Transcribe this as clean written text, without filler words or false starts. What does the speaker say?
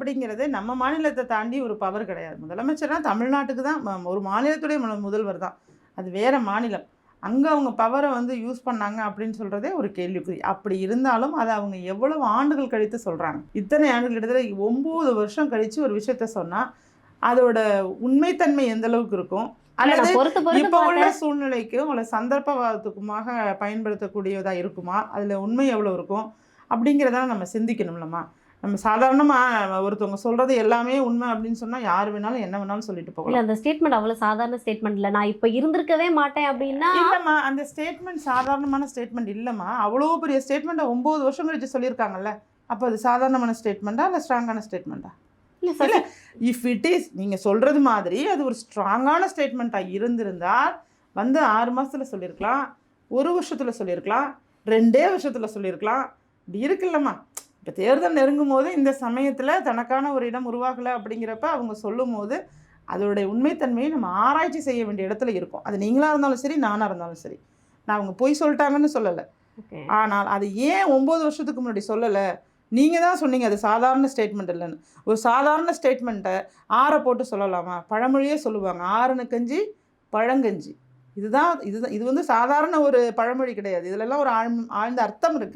அப்படிங்கிறது நம்ம மாநிலத்தை தாண்டி ஒரு பவர் கிடையாது. முதலமைச்சர்னா தமிழ்நாட்டுக்கு தான் ஒரு மாநிலத்துடைய முதல்வர் தான். அது வேறு மாநிலம். அங்கே அவங்க பவரை வந்து யூஸ் பண்ணாங்க அப்படின்னு சொல்கிறதே ஒரு கேள்விக்குறி. அப்படி இருந்தாலும் அதை அவங்க எவ்வளவு ஆண்டுகள் கழித்து சொல்கிறாங்க. இத்தனை ஆண்டுகள் கிட்டத்தட்ட 9 வருஷம் கழித்து ஒரு விஷயத்த சொன்னால் அதோட உண்மைத்தன்மை எந்த அளவுக்கு இருக்கும், அல்லது இப்போ உள்ள சூழ்நிலைக்கும் அல்ல சந்தர்ப்பவாதத்துக்குமாக பயன்படுத்தக்கூடியதாக இருக்குமா, அதில் உண்மை எவ்வளோ இருக்கும் அப்படிங்கிறத நம்ம சிந்திக்கணும்லம்மா. நம்ம சாதாரணமாக ஒருத்தவங்க சொல்கிறது எல்லாமே உண்மை அப்படின்னு சொன்னால் யார் வேணாலும் என்ன வேணாலும் சொல்லிட்டு போகலாம். அந்த ஸ்டேட்மெண்ட் அவ்வளோ சாதாரண ஸ்டேட்மெண்ட் இல்லை. நான் இப்போ இருந்திருக்கவே மாட்டேன் அப்படின்னா இல்லைம்மா, அந்த ஸ்டேட்மெண்ட் சாதாரணமான ஸ்டேட்மெண்ட் இல்லைம்மா. அவ்வளோ பெரிய ஸ்டேட்மெண்ட்டை 9 வருஷம் கழிச்சு சொல்லியிருக்காங்கல்ல. அப்போ அது சாதாரணமான ஸ்டேட்மெண்ட்டா இல்லை ஸ்ட்ராங்கான ஸ்டேட்மெண்ட்டா? இல்லை, இஃப் இட் இஸ் நீங்கள் சொல்கிறது மாதிரி அது ஒரு ஸ்ட்ராங்கான ஸ்டேட்மெண்ட்டாக இருந்திருந்தால் வந்து 6 மாதத்தில் சொல்லியிருக்கலாம், 1 வருஷத்தில் சொல்லியிருக்கலாம், 2 வருஷத்தில் சொல்லியிருக்கலாம். இப்படி இருக்குல்லம்மா. இப்போ தேர்தல் நெருங்கும் போது இந்த சமயத்தில் தனக்கான ஒரு இடம் உருவாகலை அப்படிங்கிறப்ப அவங்க சொல்லும் போது அதோடைய உண்மைத்தன்மையை நம்ம ஆராய்ச்சி செய்ய வேண்டிய இடத்துல இருக்கும். அது நீங்களாக இருந்தாலும் சரி, நானாக இருந்தாலும் சரி. நான் அவங்க பொய் சொல்லிட்டாங்கன்னு சொல்லலை. ஆனால் அது ஏன் 9 வருஷத்துக்கு முன்னாடி சொல்லலை? நீங்கள் தான் சொன்னீங்க அது சாதாரண ஸ்டேட்மெண்ட் இல்லைன்னு. ஒரு சாதாரண ஸ்டேட்மெண்ட்டை ஆற போட்டு சொல்லலாமா? பழமொழியே சொல்லுவாங்க, ஆறுன கஞ்சி பழங்கஞ்சி. இது வந்து சாதாரண ஒரு பழமொழி கிடையாது. இதிலெல்லாம் ஒரு ஆழ்ந்த அர்த்தம் இருக்குது.